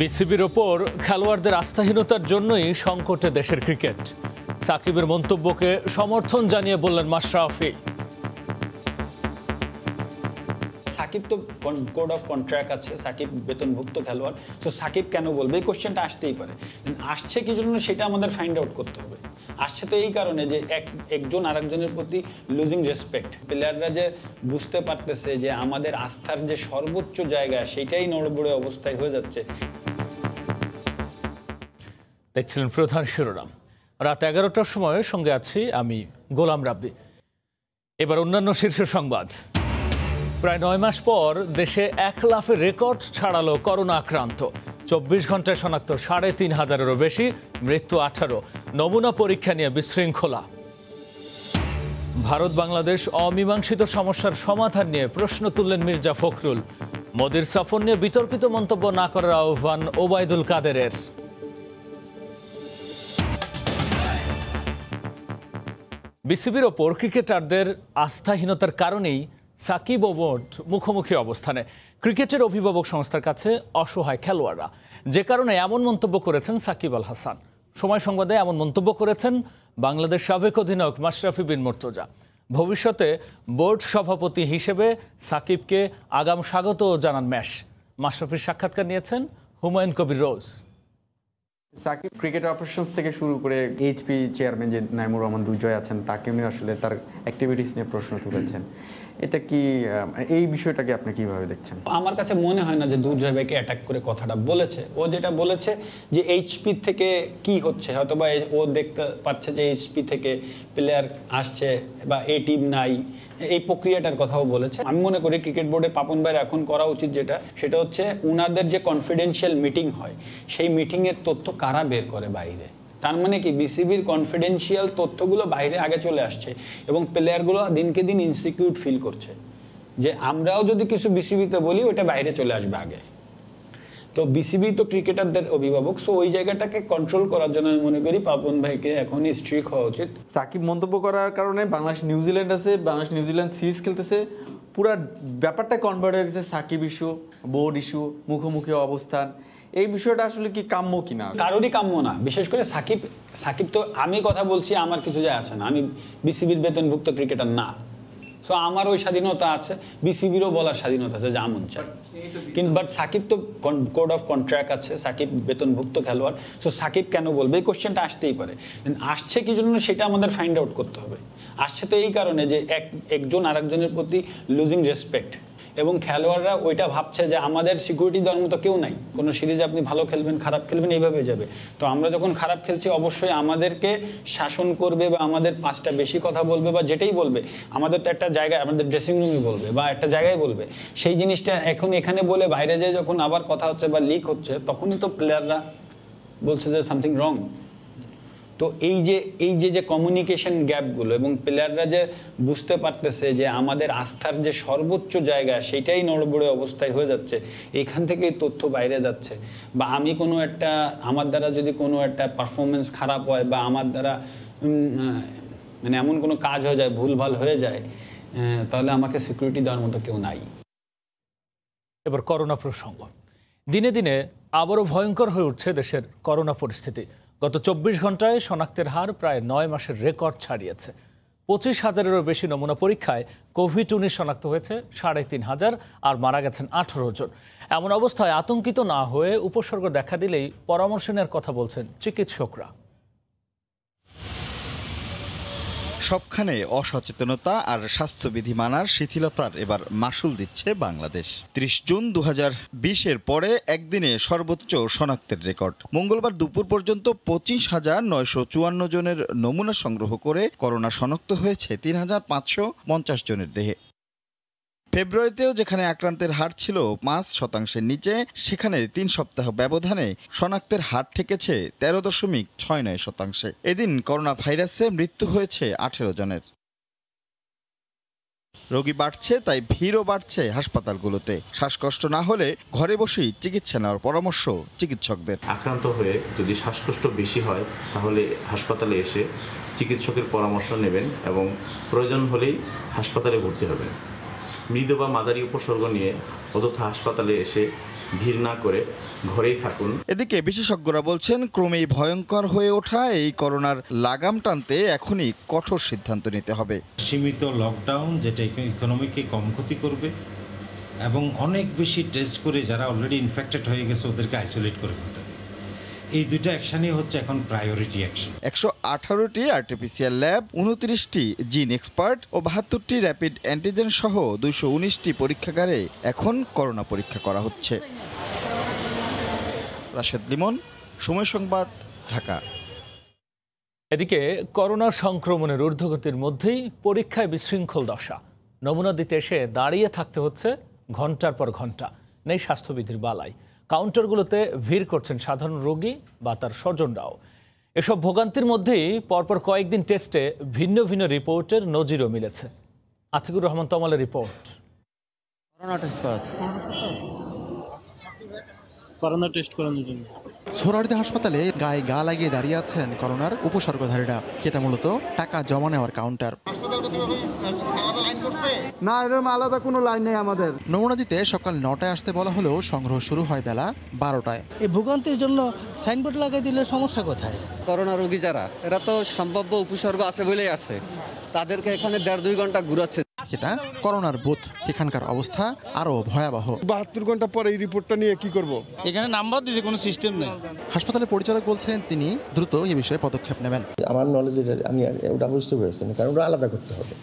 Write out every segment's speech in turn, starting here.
বিসিবির ওপর খেলোয়াড়দের আস্থাহীনতার জন্যই সংকটে দেশের ক্রিকেট। সাকিবের মন্তব্যকে সমর্থন জানিয়ে বললেন মাশরাফি। সাকিব তো কোড অফ কন্ট্রাক্ট আছে, সাকিব বেতনভুক্ত খেলোয়াড়, তো সাকিব কেন বলবে এই কোশ্চেনটা আসতেই পারে। আসছে কি জন্য সেটা আমাদের ফাইন্ড আউট করতে হবে। আসছে তো এই কারণে যে একজন আরেকজনের প্রতি লুজিং রেসপেক্ট। প্লেয়াররা যে বুঝতে পারতেছে যে আমাদের আস্থার যে সর্বোচ্চ জায়গা সেটাই নড়বড়ে অবস্থায় হয়ে যাচ্ছে। দেখছিলেন প্রধান শিরোনাম। রাত 11টার সময় সঙ্গে আছি আমি গোলাম রাব্বি। এবার অন্যান্য শীর্ষ সংবাদ। প্রায় 9 মাস পর দেশে 1 লাফে রেকর্ড ছাড়ালো করোনা আক্রান্ত। 24 ঘন্টায় শনাক্ত 3,500-এরও বেশি, মৃত্যু 18। নমুনা পরীক্ষা নিয়ে বিশৃঙ্খলা। ভারত বাংলাদেশ অমীমাংসিত সমস্যার সমাধান নিয়ে প্রশ্ন তুললেন মির্জা ফখরুল। মোদির সফর নিয়ে বিতর্কিত মন্তব্য না করার আহ্বান ওবায়দুল কাদেরের। বিসিবির ওপর ক্রিকেটারদের আস্থাহীনতার কারণেই সাকিব ও বোর্ড মুখোমুখি অবস্থানে। ক্রিকেটের অভিভাবক সংস্থার কাছে অসহায় খেলোয়াড়রা, যে কারণে এমন মন্তব্য করেছেন সাকিব আল হাসান। সময় সংবাদে এমন মন্তব্য করেছেন বাংলাদেশ সাবেক অধিনায়ক মাশরাফি বিন মুর্তজা। ভবিষ্যতে বোর্ড সভাপতি হিসেবে সাকিবকে আগাম স্বাগত জানান ম্যাশ। মাশরাফির সাক্ষাৎকার নিয়েছেন হুমায়ুন কবির রোজ। সাকিব ক্রিকেট অপারেশনস থেকে শুরু করে এইচপি চেয়ারম্যান যে নাইমুর রহমান দুর্জয় আছেন, তাকে নিয়ে আসলে তার অ্যাক্টিভিটিস নিয়ে প্রশ্ন তুলেছেন। এটা কি, এই বিষয়টাকে আপনি কিভাবে দেখছেন? আমার কাছে মনে হয় না যে দুর্জয় ভাইকে অ্যাটাক করে কথাটা বলেছে। ও যেটা বলেছে যে এইচপি থেকে কি হচ্ছে, হয়তো বা ও দেখতে পাচ্ছে যে এইচপি থেকে প্লেয়ার আসছে বা এই টিম নাই, এই প্রক্রিয়াটার কথাও বলেছে। আমি মনে করি ক্রিকেট বোর্ডে পাপন ভাইয়ের এখন করা উচিত সেটা হচ্ছে উনাদের যে কনফিডেন্সিয়াল মিটিং হয়, সেই মিটিংয়ের তথ্য কারা বের করে বাইরে। তার মানে কি বিসিবির কনফিডেন্সিয়াল তথ্যগুলো বাইরে আগে চলে আসছে এবং প্লেয়ারগুলো দিনকে দিন ইনসিকিউর ফিল করছে যে আমরাও যদি কিছু বিসিবিতে বলি ওটা বাইরে চলে আসবে আগে। তো বিসিবি তো ক্রিকেটারদের অভিভাবক, সো ওই জায়গাটাকে কন্ট্রোল করার জন্য আমি মনে করি পাপন ভাইকে এখনই স্ট্রিক্ট হওয়া উচিত। সাকিব মন্তব্য করার কারণে বাংলাদেশ নিউজিল্যান্ড আছে, বাংলাদেশ নিউজিল্যান্ড সিরিজ খেলতেছে, পুরো ব্যাপারটা কনভার্ট হয়ে গেছে সাকিব ইস্যু, বোর্ড ইস্যু, মুখোমুখি অবস্থান। এই বিষয়টা আসলে কি কাম্য কিনা? কারোরই কাম্য না। বিশেষ করে সাকিব তো, আমি কথা বলছি, আমার কিছু যায় আসে না, আমি বিসিবির বেতনভুক্ত ক্রিকেটার না। সো আমার ওই স্বাধীনতা আছে, বিসিবিরও বলার স্বাধীনতা আছে যা মন চায়। কিন্তু বাট সাকিব তো কোড অফ কন্ট্রাক্ট আছে, সাকিব বেতনভুক্ত খেলোয়াড়, সো সাকিব কেন বলবে এই কোশ্চেনটা আসতেই পারে। আসছে কি জন্য সেটা আমাদের ফাইন্ড আউট করতে হবে। আসছে তো এই কারণে যে একজন আরেকজনের প্রতি লুজিং রেসপেক্ট এবং খেলোয়াড়রা ওইটা ভাবছে যে আমাদের সিকিউরিটি দেওয়ার মতো কেউ নাই। কোনো সিরিজে আপনি ভালো খেলবেন, খারাপ খেলবেন, এইভাবে যাবে। তো আমরা যখন খারাপ খেলছি অবশ্যই আমাদেরকে শাসন করবে বা আমাদের 5টা বেশি কথা বলবে বা যেটাই বলবে, আমাদের তো একটা জায়গায়, আমাদের ড্রেসিং রুমে বলবে বা একটা জায়গায় বলবে। সেই জিনিসটা এখন এখানে বলে বাইরে যায় যখন আবার কথা হচ্ছে বা লিক হচ্ছে, তখনই তো প্লেয়াররা বলছে যে সামথিং রং। তো এই যে কমিউনিকেশন গ্যাপগুলো এবং প্লেয়াররা যে বুঝতে পারতেছে যে আমাদের আস্থার যে সর্বোচ্চ জায়গা সেটাই নড়বড়ে অবস্থায় হয়ে যাচ্ছে, এইখান থেকেই তথ্য বাইরে যাচ্ছে। বা আমি আমার দ্বারা যদি কোনো একটা পারফরমেন্স খারাপ হয় বা আমার দ্বারা মানে এমন কোনো কাজ হয়ে যায়, ভুলভাল হয়ে যায়, তাহলে আমাকে সিকিউরিটি দেওয়ার মতো কেউ নাই। এবার করোনা প্রসঙ্গ। দিনে দিনে আবারও ভয়ঙ্কর হয়ে উঠছে দেশের করোনা পরিস্থিতি। গত 24 ঘন্টায় শনাক্তের হার প্রায় 9 মাসের রেকর্ড ছাড়িয়েছে। 25,000-এরও বেশি নমুনা পরীক্ষায় কোভিড-19 শনাক্ত হয়েছে 3,500 আর মারা গেছেন 18 জন। এমন অবস্থায় আতঙ্কিত না হয়ে উপসর্গ দেখা দিলেই পরামর্শ নেওয়ার কথা বলছেন চিকিৎসকরা। সবখানে অসচেতনতা আর স্বাস্থ্যবিধি মানার শিথিলতার এবার মাসুল দিচ্ছে বাংলাদেশ। 30 জুন 2020-এর পরে একদিনে সর্বোচ্চ শনাক্তের রেকর্ড। মঙ্গলবার দুপুর পর্যন্ত 25,954 জনের নমুনা সংগ্রহ করে করোনা শনাক্ত হয়েছে 3,550 জনের দেহে। ফেব্রুয়ারিতেও যেখানে আক্রান্তের হার ছিল 5% নিচে, সেখানে 3 সপ্তাহ ব্যবধানে শনাক্তের হার ঠেকেছে 13.69%। এদিন করোনা ভাইরাসে মৃত্যু হয়েছে 18 জনের। রোগী বাড়ছে, তাই ভিড়ও বাড়ছে হাসপাতালগুলোতে। শ্বাসকষ্ট না হলে ঘরে বসেই চিকিৎসা নেওয়ার পরামর্শ চিকিৎসকদের। আক্রান্ত হয়ে যদি শ্বাসকষ্ট বেশি হয় তাহলে হাসপাতালে এসে চিকিৎসকের পরামর্শ নেবেন এবং প্রয়োজন হলেই হাসপাতালে ভর্তি হবেন। মৃদু বা মাঝারি উপসর্গ নিয়ে অযথা হাসপাতালে এসে ভিড় না করে ঘরেই থাকুন। এদিকে বিশেষজ্ঞরা বলছেন, ক্রমেই ভয়ঙ্কর হয়ে ওঠা এই করোনার লাগাম টানতে এখনই কঠোর সিদ্ধান্ত নিতে হবে। সীমিত লকডাউন, যেটা ইকোনমিকে কম ক্ষতি করবে, এবং অনেক বেশি টেস্ট করে যারা অলরেডি ইনফেক্টেড হয়ে গেছে ওদেরকে আইসোলেট করে ফেলতে হবে। এই দুইটা অ্যাকশনই হচ্ছে এখন প্রায়োরিটি অ্যাকশন। 118টি আরটিপিসিআর ল্যাব, 29টি জিন এক্সপার্ট ও 72টি র্যাপিড অ্যান্টিজেন সহ 219টি পরীক্ষাগারে এখন করোনা পরীক্ষা করা হচ্ছে। রাশেদ লিমন, সময় সংবাদ, ঢাকা। এদিকে করোনা সংক্রমণের ঊর্ধ্বগতির মধ্যেই পরীক্ষায় বিশৃঙ্খল দশা। নমুনা দিতে এসে দাঁড়িয়ে থাকতে হচ্ছে ঘন্টার পর ঘন্টা, নেই স্বাস্থ্যবিধির বালাই। কাউন্টারগুলোতে ভিড় করছেন সাধারণ রোগী বা তার স্বজনরাও। এসব ভোগান্তির মধ্যেই পরপর কয়েকদিন টেস্টে ভিন্ন ভিন্ন রিপোর্টের নজিরও মিলেছে। আতিকুর রহমান তমালের রিপোর্ট। করোনা টেস্ট করানোর জন্য সোহরাওয়ার্দী হাসপাতালে গায়ে গা লাগিয়ে দাঁড়িয়ে আছেন করোনার উপসর্গধারীরা। এটা মূলত টাকা জমা নেওয়ার কাউন্টার। না, এরকম আলাদা কোনো লাইন নেই আমাদের। নমুনা দিতে সকাল 9টায় আসতে বলা হলেও সংগ্রহ শুরু হয় বেলা 12টায়। এই ভোগান্তির জন্য সাইনবোর্ড লাগিয়ে দিলে সমস্যা কোথায়? করোনা রোগী যারা, এরা তো সম্ভাব্য উপসর্গ আছে বলেই আসে, তাদেরকে এখানে 1.5-2 ঘন্টা ঘুরাচ্ছে। এটা করোনার বুথ, এখানকার অবস্থা আরো ভয়াবহ। 72 ঘন্টা পরে এই রিপোর্টটা নিয়ে কি করব? এখানে নাম্বার দিয়েছে, কোনো সিস্টেম নেই। হাসপাতালের পরিচালক বলছেন তিনি দ্রুত এ বিষয়ে পদক্ষেপ নেবেন। আমার নলেজে আমি ওটা বুঝতে পেরেছি না, কারণ ওটা আলাদা করতে হবে,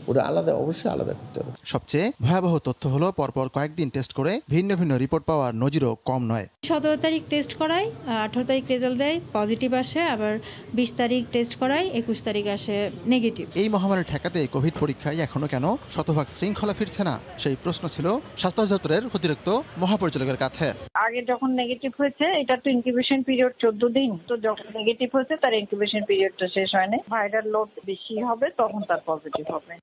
ওটা আলাদা, অবশ্যই আলাদা করতে হবে। সবচেয়ে ভয়াবহ তথ্য হলো পরপর কয়েকদিন টেস্ট করে ভিন্ন ভিন্ন রিপোর্ট পাওয়ার নজিরও কম নয়। 17 তারিখ টেস্ট করাই, 18 তারিখ রেজাল্ট দেয় পজিটিভ আসে, আবার 20 তারিখ টেস্ট করাই, 21 তারিখ আসে নেগেটিভ। এই মহামারী ঠেকাতে কোভিড পরীক্ষায় এখনো কেন শতভাগ শৃঙ্খলা ফিরছে না, সেই প্রশ্ন ছিল স্বাস্থ্য অধিদপ্তরের অতিরিক্ত মহাপরিচালকের কাছে। আগে যখন নেগেটিভ হয়েছে, এটা তো ইনকিউবেশন পিরিয়ড 14 দিন, তো যখন নেগেটিভ হয়েছে তার ইনকিউবেশন পিরিয়ডটা শেষ হয়নি। ভাইরাল লোড বেশি হবে তখন তার পজিটিভ হবে।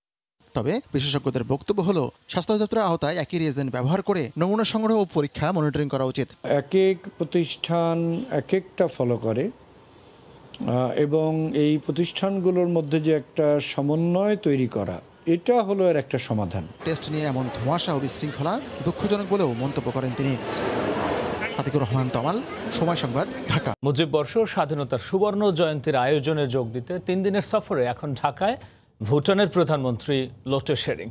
তবে বিশেষজ্ঞদের বক্তব্য হলো স্বাস্থ্য অধিদপ্তরের আওতায় একই রিয়েজেন্ট ব্যবহার করে নমুনা সংগ্রহ ও পরীক্ষা মনিটরিং করা উচিত। এক এক প্রতিষ্ঠান এক একটা ফলো করে, এবং এই প্রতিষ্ঠানগুলোর মধ্যে যে একটা সমন্বয় তৈরি করা, এটা হলো এর একটা সমাধান। টেস্ট নিয়ে এমন ধোঁয়াশা ও বিশৃঙ্খলা দুঃখজনক বলেও মন্তব্য করেন তিনি। আতিকুর রহমান তমাল, সময় সংবাদ, ঢাকা। মুজিব বর্ষ স্বাধীনতার সুবর্ণ জয়ন্তীর আয়োজনে যোগ দিতে 3 দিনের সফরে এখন ঢাকায় ভুটানের প্রধানমন্ত্রী লোটে শেরিং।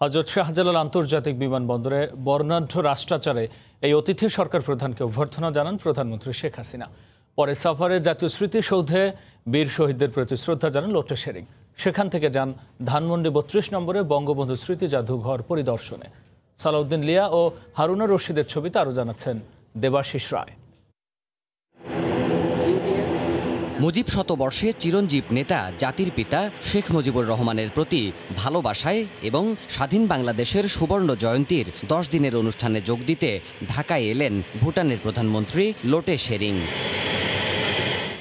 হযরত শাহজালাল আন্তর্জাতিক বিমানবন্দরে বর্ণাঢ্য রাষ্ট্রাচারে এই অতিথি সরকার প্রধানকে অভ্যর্থনা জানান প্রধানমন্ত্রী শেখ হাসিনা। পরে সফরে জাতীয় স্মৃতিসৌধে বীর শহীদদের প্রতি শ্রদ্ধা জানান লোটে শেরিং। সেখান থেকে যান ধানমন্ডি 32 নম্বরে বঙ্গবন্ধু স্মৃতি জাদুঘর পরিদর্শনে। সালাউদ্দিন লিয়া ও হারুনা রশিদের ছবিতে আরও জানাচ্ছেন দেবাশিস রায়। মুজিব শতবর্ষে চিরঞ্জীব নেতা জাতির পিতা শেখ মুজিবুর রহমানের প্রতি ভালোবাসায় এবং স্বাধীন বাংলাদেশের সুবর্ণ জয়ন্তীর 10 দিনের অনুষ্ঠানে যোগ দিতে ঢাকায় এলেন ভুটানের প্রধানমন্ত্রী লোটে শেরিং।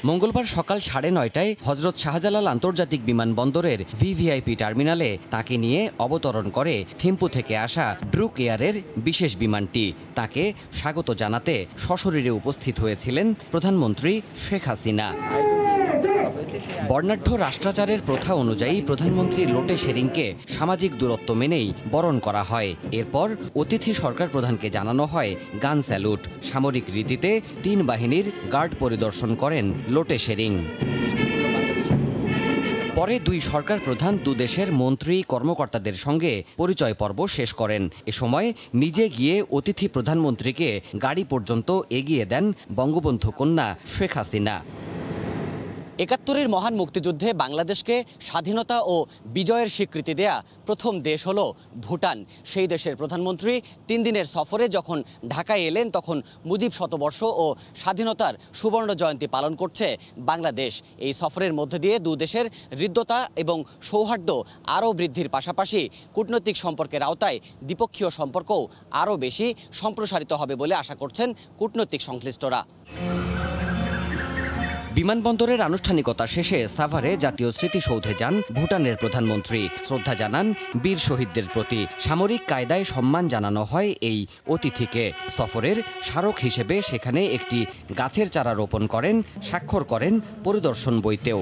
মঙ্গলবার সকাল 9:30টায় হযরত শাহজালাল আন্তর্জাতিক বিমানবন্দরের ভিভিআইপি টার্মিনালে তাকে নিয়ে অবতরণ করে থিম্পু থেকে আসা ড্রুক এয়ারের বিশেষ বিমানটি। তাকে স্বাগত জানাতে সশরীরে উপস্থিত হয়েছিলেন প্রধানমন্ত্রী শেখ হাসিনা। বর্ণাঢ্য রাষ্ট্রাচারের প্রথা অনুযায়ী প্রধানমন্ত্রী লোটে শেরিংকে সামাজিক দূরত্ব মেনেই বরণ করা হয়। এরপর অতিথি সরকার প্রধানকে জানানো হয় গান স্যালুট। সামরিক রীতিতে 3 বাহিনীর গার্ড পরিদর্শন করেন লোটে শেরিং। পরে 2 সরকার প্রধান দুদেশের মন্ত্রী কর্মকর্তাদের সঙ্গে পরিচয় পর্ব শেষ করেন। এ সময় নিজে গিয়ে অতিথি প্রধানমন্ত্রীকে গাড়ি পর্যন্ত এগিয়ে দেন বঙ্গবন্ধু কন্যা শেখ হাসিনা। 71-এর মহান মুক্তিযুদ্ধে বাংলাদেশকে স্বাধীনতা ও বিজয়ের স্বীকৃতি দেয়া প্রথম দেশ হলো ভুটান। সেই দেশের প্রধানমন্ত্রী 3 দিনের সফরে যখন ঢাকায় এলেন, তখন মুজিব শতবর্ষ ও স্বাধীনতার সুবর্ণ জয়ন্তী পালন করছে বাংলাদেশ। এই সফরের মধ্যে দিয়ে 2 দেশের হৃদ্যতা এবং সৌহার্দ্য আরও বৃদ্ধির পাশাপাশি কূটনৈতিক সম্পর্কের আওতায় দ্বিপক্ষীয় সম্পর্কও আরও বেশি সম্প্রসারিত হবে বলে আশা করছেন কূটনৈতিক সংশ্লিষ্টরা। বিমানবন্দরের আনুষ্ঠানিকতা শেষে সাভারে জাতীয় স্মৃতিসৌধে যান ভুটানের প্রধানমন্ত্রী। শ্রদ্ধা জানান বীর শহীদদের প্রতি। সামরিক কায়দায় সম্মান জানানো হয় এই অতিথিকে। সফরের স্মারক হিসেবে সেখানে একটি গাছের চারা রোপণ করেন, স্বাক্ষর করেন পরিদর্শন বইতেও।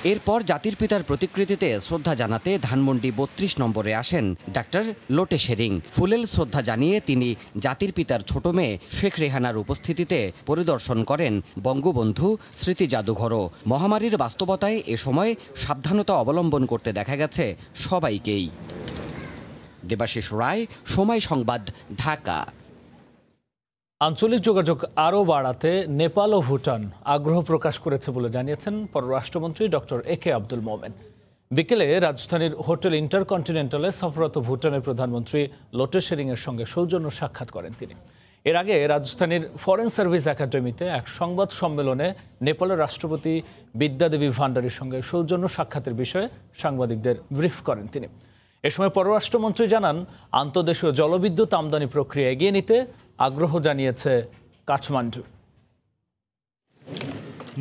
এরপর জাতির পিতার প্রতিকৃতিতে শ্রদ্ধা জানাতে ধানমন্ডি ৩২ নম্বরে আসেন ডাক্তার লোটে শেরিং। ফুলেল শ্রদ্ধা জানিয়ে তিনি জাতির পিতার ছোট মেয়ে শেখ রেহানার উপস্থিতিতে পরিদর্শন করেন বঙ্গবন্ধু স্মৃতি জাদুঘরও। মহামারীর বাস্তবতায় এ সময় সাবধানতা অবলম্বন করতে দেখা গেছে সবাইকেই। দেবাশিস রায়, সময় সংবাদ, ঢাকা। আঞ্চলিক যোগাযোগ আরও বাড়াতে নেপাল ও ভুটান আগ্রহ প্রকাশ করেছে বলে জানিয়েছেন পররাষ্ট্রমন্ত্রী ডক্টর একে আব্দুল মোমেন। বিকেলে রাজধানীর হোটেল ইন্টারকন্টিনেন্টালে সফররত ভুটানের প্রধানমন্ত্রী লোটে শেরিংয়ের সঙ্গে সৌজন্য সাক্ষাৎ করেন তিনি। এর আগে রাজধানীর ফরেন সার্ভিস একাডেমিতে এক সংবাদ সম্মেলনে নেপালের রাষ্ট্রপতি বিদ্যাদেবী ভান্ডারীর সঙ্গে সৌজন্য সাক্ষাতের বিষয়ে সাংবাদিকদের ব্রিফ করেন তিনি। এ সময় পররাষ্ট্রমন্ত্রী জানান, আন্তঃদেশীয় জলবিদ্যুৎ আমদানি প্রক্রিয়া এগিয়ে নিতে আগ্রহ জানিয়েছে কাঠমান্ডু।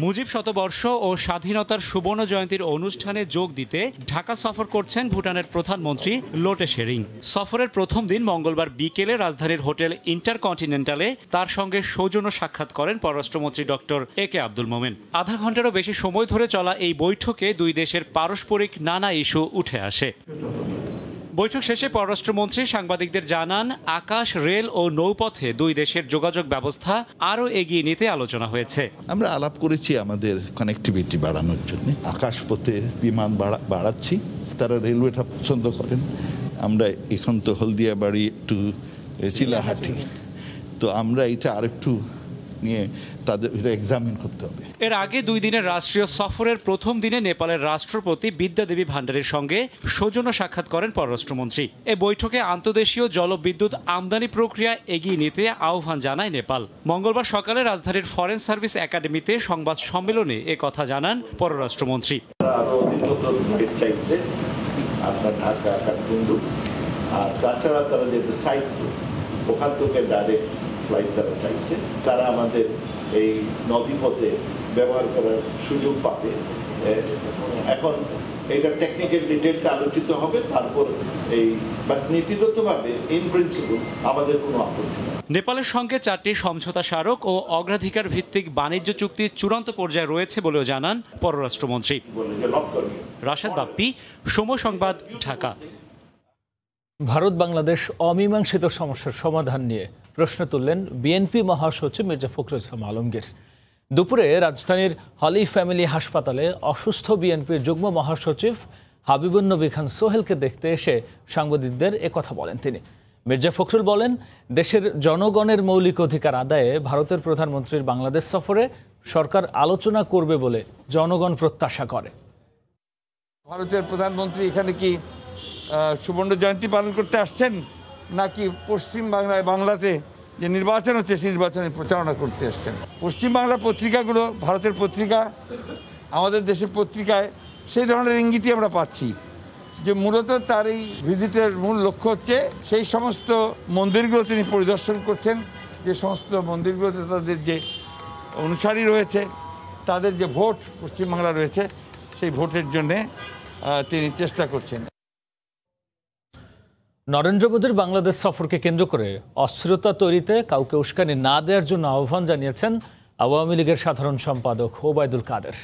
মুজিব শতবর্ষ ও স্বাধীনতার সুবর্ণ জয়ন্তীর অনুষ্ঠানে যোগ দিতে ঢাকা সফর করছেন ভুটানের প্রধানমন্ত্রী লোটে শেরিং। সফরের প্রথম দিন মঙ্গলবার বিকেলে রাজধানীর হোটেল ইন্টারকন্টিনেন্টালে তার সঙ্গে সৌজন্য সাক্ষাৎ করেন পররাষ্ট্রমন্ত্রী ডক্টর একে আব্দুল মোমেন। আধা ঘন্টারও বেশি সময় ধরে চলা এই বৈঠকে দুই দেশের পারস্পরিক নানা ইস্যু উঠে আসে। বৈঠক শেষে পররাষ্ট্রমন্ত্রী সাংবাদিকদের জানান, আকাশ, রেল ও নৌপথে দুই দেশের যোগাযোগ ব্যবস্থা আরও এগিয়ে নিতে আলোচনা হয়েছে। আমরা আলাপ করেছি আমাদের কানেক্টিভিটি বাড়ানোর জন্য। আকাশপথে বিমান বাড়াচ্ছি, তারা রেলওয়েটা পছন্দ করেন। আমরা এখন তো হলদিয়াবাড়ি টু চিলাহাটি, তো আমরা এটা আরেকটু নিয়ে তাদের এক্সামিন করতে হবে। এর আগে দুই দিনের রাষ্ট্রীয় সফরের প্রথম দিনে নেপালের রাষ্ট্রপতি বিদ্যাদেবী ভান্ডারীর সঙ্গে সৌজন্য সাক্ষাৎ করেন পররাষ্ট্রমন্ত্রী। এ বৈঠকে আন্তঃদেশীয় জলবিদ্যুৎ আমদানি প্রক্রিয়া এগিয়ে নিতে আহ্বান জানায় নেপাল। মঙ্গলবার সকালে রাজধানীর ফরেন সার্ভিস একাডেমিতে সংবাদ সম্মেলনে এ কথা জানান পররাষ্ট্রমন্ত্রী। আপনার ঢাকা, কাঠমান্ডু, আর তাছাড়া তারা যেহেতু সাইট ওখান থেকে ডাইরেক্ট ফ্লাইট তারা চাইছে, তারা আমাদের এই নদীপথে ব্যবহার করার সুযোগ পাবে। এখন এটা টেকনিক্যাল ডিটেলটা আলোচিত হবে, তারপর এই নীতিগতভাবে ইন প্রিন্সিপল আমাদের কোনো আপত্তি নেই। নেপালের সঙ্গে 4টি সমঝোতা স্মারক ও অগ্রাধিকার ভিত্তিক বাণিজ্য চুক্তি চূড়ান্ত পর্যায়ে রয়েছে বলেও জানান পররাষ্ট্রমন্ত্রী। রাশেদ বাপ্পি, সময় সংবাদ, ঢাকা। ভারত বাংলাদেশ অমীমাংসিত সমস্যার সমাধান নিয়ে প্রশ্ন তুললেন বিএনপি মহাসচিব মির্জা ফখরুল ইসলাম আলমগীর। দুপুরে রাজধানীর হলি ফ্যামিলি হাসপাতালে অসুস্থ বিএনপির যুগ্ম মহাসচিব হাবিবুন নবী খান সোহেলকে দেখতে এসে সাংবাদিকদের একথা বলেন তিনি। মির্জা ফখরুল বলেন, দেশের জনগণের মৌলিক অধিকার আদায়ে ভারতের প্রধানমন্ত্রীর বাংলাদেশ সফরে সরকার আলোচনা করবে বলে জনগণ প্রত্যাশা করে। ভারতের প্রধানমন্ত্রী এখানে কি সুবর্ণ জয়ন্তী পালন করতে আসছেন, নাকি পশ্চিম বাংলায় বাংলাতে যে নির্বাচন হচ্ছে সেই নির্বাচনের প্রচারণা করতে আসছেন? পশ্চিম বাংলা পত্রিকাগুলো, ভারতের পত্রিকা, আমাদের দেশের পত্রিকায় সেই ধরনের ইঙ্গিতই আমরা পাচ্ছি যে মূলত তার এই ভিজিটের মূল লক্ষ্য হচ্ছে সেই সমস্ত মন্দিরগুলো তিনি পরিদর্শন করছেন, যে সমস্ত মন্দিরগুলোতে তাদের যে অনুসারী রয়েছে, তাদের যে ভোট পশ্চিমবাংলা রয়েছে, সেই ভোটের জন্যে তিনি চেষ্টা করছেন। নরেন্দ্র মোদীর বাংলাদেশ সফরকে কেন্দ্র করে অস্থিরতা তৈরিতে কাউকে উস্কানি না দেওয়ার জন্য আহ্বান জানিয়েছেন আওয়ামী লীগের সাধারণ সম্পাদক ওবায়দুল কাদের।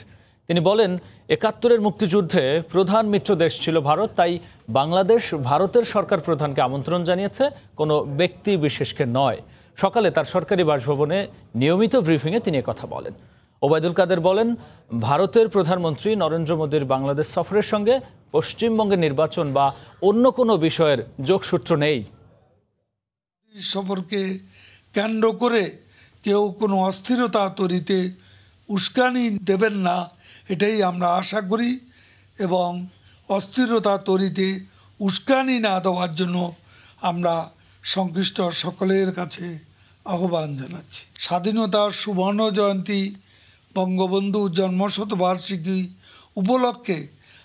তিনি বলেন, ৭১-এর মুক্তিযুদ্ধে প্রধান মিত্র দেশ ছিল ভারত, তাই বাংলাদেশ ভারতের সরকার প্রধানকে আমন্ত্রণ জানিয়েছে, কোনো ব্যক্তি বিশেষকে নয়। সকালে তার সরকারি বাসভবনে নিয়মিত ব্রিফিংয়ে তিনি কথা বলেন। ওবায়দুল কাদের বলেন, ভারতের প্রধানমন্ত্রী নরেন্দ্র মোদীর বাংলাদেশ সফরের সঙ্গে পশ্চিমবঙ্গের নির্বাচন বা অন্য কোনো বিষয়ের যোগসূত্র নেই। সফরকে কেন্দ্র করে কেউ কোনো অস্থিরতা তৈরিতে উস্কানি দেবেন না, এটাই আমরা আশা করি, এবং অস্থিরতা তৈরিতে উস্কানি না দেওয়ার জন্য আমরা সংশ্লিষ্ট সকলের কাছে আহ্বান জানাচ্ছি। স্বাধীনতার সুবর্ণ জয়ন্তী, বঙ্গবন্ধু জন্মশতবার্ষিকী উপলক্ষে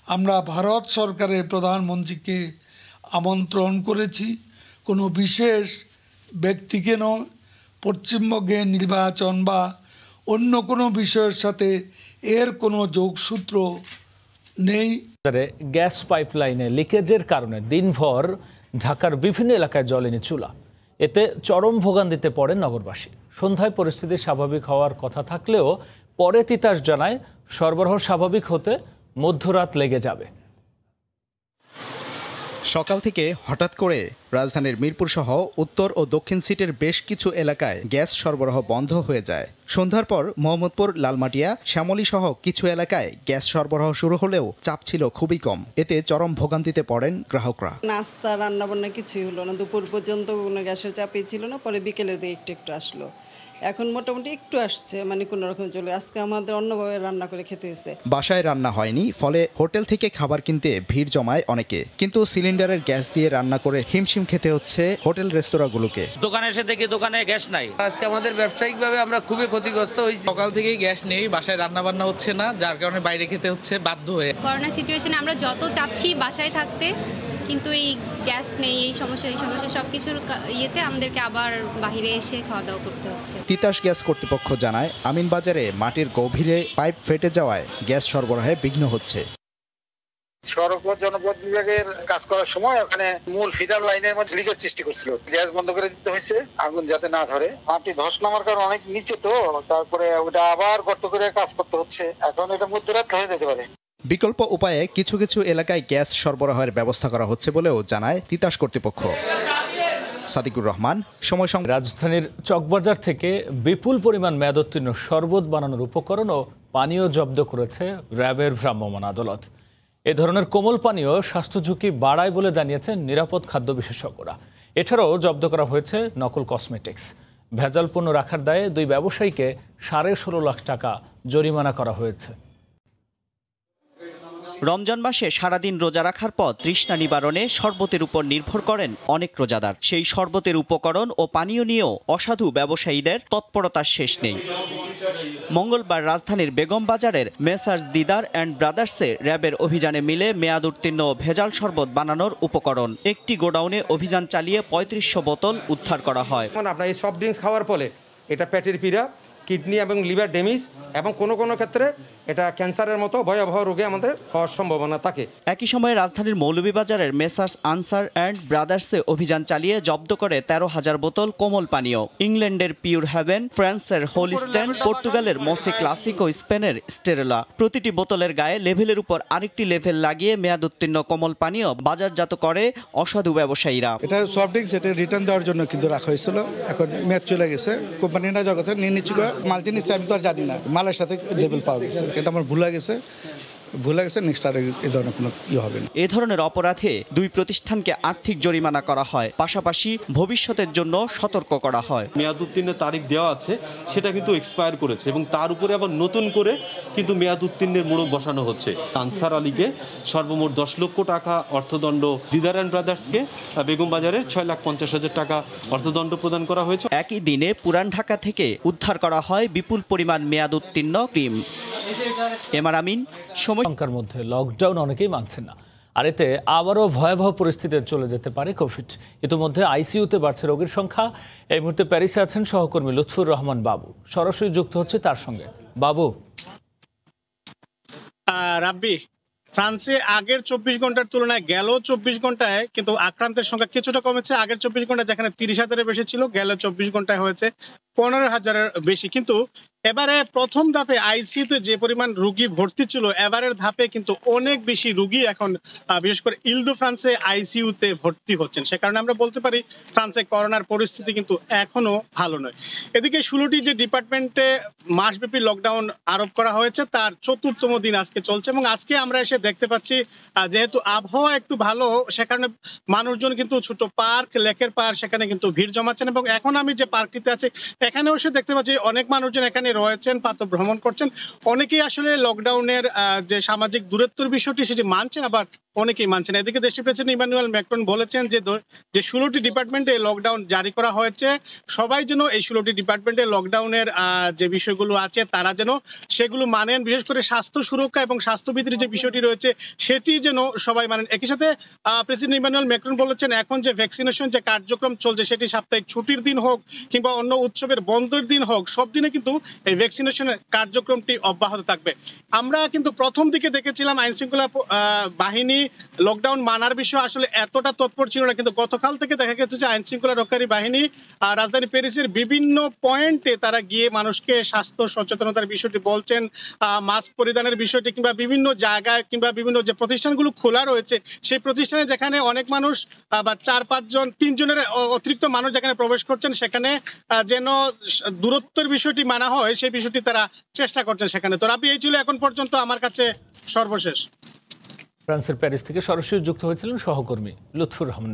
আমরা ভারত সরকারের প্রধানমন্ত্রীকে আমন্ত্রণ করেছি, কোনো বিশেষ ব্যক্তিকে নয়। পশ্চিমবঙ্গের নির্বাচন বা অন্য কোনো বিষয়ের সাথে এর কোনো যোগসূত্র নেই। গ্যাস পাইপলাইনে লিকেজের কারণে দিনভর ঢাকার বিভিন্ন এলাকায় জ্বলেনি চুলা। এতে চরম ভোগান্তিতে পড়েন নগরবাসী। সন্ধ্যায় পরিস্থিতি স্বাভাবিক হওয়ার কথা থাকলেও পরে তিতাস জানায়, সরবরাহ স্বাভাবিক হতে মধ্যরাত লেগে যাবে। সকাল থেকে হঠাৎ করে রাজধানীর মিরপুর সহ উত্তর ও দক্ষিণ সিটের বেশ কিছু এলাকায় গ্যাস সরবরাহ বন্ধ হয়ে যায়। সন্ধ্যার পর মোহাম্মদপুর, লালমাটিয়া, শ্যামলী সহ কিছু এলাকায় গ্যাস সরবরাহ শুরু হলেও চাপ ছিল খুবই কম। এতে চরম ভোগান্তিতে পড়েন গ্রাহকরা। নাস্তা রান্নাবান্না কিছুই হলো না, দুপুর পর্যন্ত কোনো গ্যাসের চাপই ছিল না, পরে বিকেলের দিয়ে একটু আসলো। এখন মোটামুটি একটু আসছে, মানে কোনো রকম চলে। আজকে আমাদের অন্যভাবে রান্না করে খেতে হয়েছে। বাসায় রান্না হয়নি, ফলে হোটেল থেকে খাবার কিনতে ভিড় জমায় অনেকে। কিন্তু সিলিন্ডারের গ্যাস দিয়ে রান্না করে হিমশিম খেতে হচ্ছে হোটেল রেস্তোরাঁগুলোকে। দোকানে এসে দেখি দোকানে গ্যাস নাই। আজকে আমাদের ব্যবসায়িকভাবে আমরা খুবই ক্ষতিগ্রস্ত হয়েছি। সকাল থেকেই গ্যাস নেই, বাসায় রান্না বান্না হচ্ছে না, যার কারণে বাইরে খেতে হচ্ছে বাধ্য হয়ে। করোনা সিচুয়েশনে আমরা যত চাচ্ছি বাসায় থাকতে, কিন্তু এই গ্যাস নেই, এই সমস্যা সবকিছুর ইয়েতে আমাদেরকে আবার বাইরে এসে খাওয়া দাওয়া করতে হচ্ছে। তিতাস গ্যাস কর্তৃপক্ষ জানায়, আমিনবাজারে মাটির গভীরে পাইপ ফেটে যাওয়ায় গ্যাস সরবরাহে বিঘ্ন হচ্ছে। সড়ক ও জনপদ বিভাগের কাজ করার সময় ওখানে মূল ফিডার লাইনের মধ্যে লিকেজ সৃষ্টি করছিল। গ্যাস বন্ধ করে দিতে হয়েছে আগুন যাতে না ধরে। মাটি ধস নামার কারণে অনেক নিচে, তো তারপরে ওটা আবার গর্ত করে কাজ করতে হচ্ছে। এখন এটা মধ্যরাত হয়ে যেতে পারে। বিকল্প উপায়ে কিছু কিছু এলাকায় গ্যাস সরবরাহের ব্যবস্থা করা হচ্ছে বলেও জানায় তিতাস কর্তৃপক্ষ। সাদিকুর রহমান, সময় সংবাদ। রাজধানীর চকবাজার থেকে বিপুল পরিমাণ মেয়াদোত্তীর্ণ শরবত বানানোর উপকরণ ও পানীয় জব্দ করেছে র্যাবের ভ্রাম্যমাণ আদালত। এ ধরনের কোমল পানীয় স্বাস্থ্য ঝুঁকি বাড়ায় বলে জানিয়েছেন নিরাপদ খাদ্য বিশেষজ্ঞরা। এছাড়াও জব্দ করা হয়েছে নকল কসমেটিক্স। ভেজাল পণ্য রাখার দায়ে দুই ব্যবসায়ীকে 16.5 লাখ টাকা জরিমানা করা হয়েছে। রমজান মাসে সারাদিন রোজা রাখার পর তৃষ্ণা নিবারণে শরবতের উপর নির্ভর করেন অনেক রোজাদার। সেই শরবতের উপকরণ ও পানীয় নিয়েও অসাধু ব্যবসায়ীদের তৎপরতার শেষ নেই। মঙ্গলবার রাজধানীর বেগম বাজারের মেসার্স দিদার অ্যান্ড ব্রাদার্সে র্যাবের অভিযানে মিলে মেয়াদ উত্তীর্ণ ভেজাল শরবত বানানোর উপকরণ। একটি গোডাউনে অভিযান চালিয়ে 3500 বোতল উদ্ধার করা হয়। আপনার এই সফট ড্রিঙ্কস খাওয়ার ফলে এটা পেটের পীড়া, কিডনি এবং লিভার ড্যামেজ এবং কোনো ক্ষেত্রে এটা ক্যান্সারের মতো ভয়াবহ রোগে আমাদের হওয়ার সম্ভাবনা থাকে। একই সময়ে রাজধানীর মৌলভীবাজারের মেসার্স আনসার অ্যান্ড ব্রাদার্সে অভিযান চালিয়ে জব্দ করে 13,000 বোতল কোমল পানীয়। ইংল্যান্ডের পিওর হ্যাভেন, ফ্রান্সের হোলিস্টেন, পর্তুগালের মোসে ক্লাসিক ও স্পেনের স্টেরেলা। প্রতিটি বোতলের গায়ে লেভেলের উপর আরেকটি লেভেল লাগিয়ে মেয়াদ উত্তীর্ণ কোমল পানীয় বাজারজাত করে অসাধু ব্যবসায়ীরা। এটা সফট ড্রিঙ্কস, এটা রিটার্ন দেওয়ার জন্য কিন্তু রাখা হয়েছিল, এখন মেয়াদ চলে গেছে। কোম্পানিটা জগতে নিয়ে নিচ্ছি, মাল জিনিস আমি তো আর জানি না, মালের সাথে লেভেল পাওয়া গেছে, এটা আমার ভুলে গেছে। নেক্সট আর এই ধরনের কোনো হবে না। এ ধরনের অপরাধে দুই প্রতিষ্ঠানকে আর্থিক জরিমানা করা হয়, পাশাপাশি ভবিষ্যতের জন্য সতর্ক করা হয়। মেয়াদ উত্তীর্ণের তারিখ দেওয়া আছে, সেটা কিন্তু এক্সপায়ার করেছে এবং তার উপরে আবার নতুন করে কিন্তু মেয়াদ উত্তীর্ণের মোড়ক বসানো হচ্ছে। আনসার আলীকে সর্বমোট 10 লক্ষ টাকা অর্থদণ্ড, দিদার অ্যান্ড ব্রাদার্সকে বেগম বাজারে 6,50,000 টাকা অর্থদণ্ড প্রদান করা হয়েছে। একই দিনে পুরান ঢাকা থেকে উদ্ধার করা হয় বিপুল পরিমাণ মেয়াদ উত্তীর্ণ ক্রিম। এমআর আমিন, সংখ্যার মধ্যে লকডাউন অনেকেই মানছেন না, আর এতে আবারও ভয়াবহ পরিস্থিতিতে চলে যেতে পারে কোভিড। ইতিমধ্যে আইসিইউতে বাড়ছে রোগীর সংখ্যা। এই মুহূর্তে প্যারিসে আছেন সহকর্মী লুৎফুর রহমান বাবু, সরাসরি যুক্ত হচ্ছে তার সঙ্গে। বাবু, রাব্বি, ফ্রান্সে আগের 24 ঘন্টার তুলনায় গেল 24 ঘন্টায় কিন্তু আক্রান্তের সংখ্যা কিছুটা কমেছে। আগের 24 ঘন্টা যেখানে 30,000-এর বেশি ছিল, গেল 24 ঘন্টায় হয়েছে 15,000-এর বেশি। কিন্তু এবারে প্রথম ধাপে আইসিইউতে যে পরিমাণ রোগী ভর্তি ছিল, এবারের ধাপে কিন্তু অনেক বেশি রোগী এখন বিশেষ করে ইলদু ফ্রান্সে আইসিইউতে ভর্তি হচ্ছেন। সে কারণে আমরা বলতে পারি ফ্রান্সে করোনার পরিস্থিতি কিন্তু এখনো ভালো নয়। এদিকে 16টি যে ডিপার্টমেন্টে মাসব্যাপী লকডাউন আরোপ করা হয়েছে, তার 4র্থতম দিন আজকে চলছে এবং আজকে আমরা এসে দেখতে পাচ্ছি যেহেতু আবহাওয়া একটু ভালো, সে কারণে মানুষজন কিন্তু ছোট পার্ক, লেকের পার্ক, সেখানে কিন্তু ভিড় জমাচ্ছেন। এবং এখন আমি যে পার্কটিতে আছি, এখানেও এসে দেখতে পাচ্ছি অনেক মানুষজন এখানে রয়েছেন, প্রাতঃ ভ্রমণ করছেন। অনেকেই আসলে লকডাউনের যে সামাজিক দূরত্বের বিষয়টি সেটি মানছেন, আবার অনেকেই মানছেন। এদিকে দেশটির প্রেসিডেন্ট ইমানুয়েল ম্যাক্রন বলেছেন যে 16টি ডিপার্টমেন্টে লকডাউন জারি করা হয়েছে, সবাই যেন এই 16টি ডিপার্টমেন্টে লকডাউনের যে বিষয়গুলো আছে তারা যেন সেগুলো মানেন। বিশেষ করে স্বাস্থ্য সুরক্ষা এবং স্বাস্থ্যবিধির যে বিষয়টি রয়েছে সেটি যেন সবাই মানেন। একই সাথে প্রেসিডেন্ট ইমানুয়েল ম্যাক্রন বলেছেন এখন যে ভ্যাকসিনেশন যে কার্যক্রম চলছে সেটি সাপ্তাহিক ছুটির দিন হোক কিংবা অন্য উৎসবের বন্ধের দিন হোক, সব দিনে কিন্তু এই ভ্যাকসিনেশনের কার্যক্রমটি অব্যাহত থাকবে। আমরা কিন্তু প্রথম দিকে দেখেছিলাম আইন শৃঙ্খলা বাহিনী লকডাউন মানার বিষয়ে আসলে এতটা তৎপর ছিল না, কিন্তু গতকাল থেকে দেখা গেছে যে আইন শৃঙ্খলা রক্ষাকারী বাহিনী রাজধানী প্যারিসের বিভিন্ন পয়েন্টে তারা গিয়ে মানুষকে স্বাস্থ্য সচেতনতার বিষয়টি বলছেন, মাস্ক পরিধানের বিষয়টি, কিংবা বিভিন্ন জায়গায় কিংবা বিভিন্ন যে প্রতিষ্ঠানগুলো খোলা রয়েছে সেই প্রতিষ্ঠানে যেখানে অনেক মানুষ বা 4-5 জন 3 জনের অতিরিক্ত মানুষ যেখানে প্রবেশ করছেন সেখানে যেন দূরত্বের বিষয়টি মানা হয় সেই বিষয়টি তারা চেষ্টা করছেন সেখানে। তো রাবি, এই ছিল এখন পর্যন্ত আমার কাছে সর্বশেষ। ফ্রান্সের প্যারিস থেকে সরাসরি যুক্ত হয়েছিলেন সহকর্মী লুৎফুর রহমান।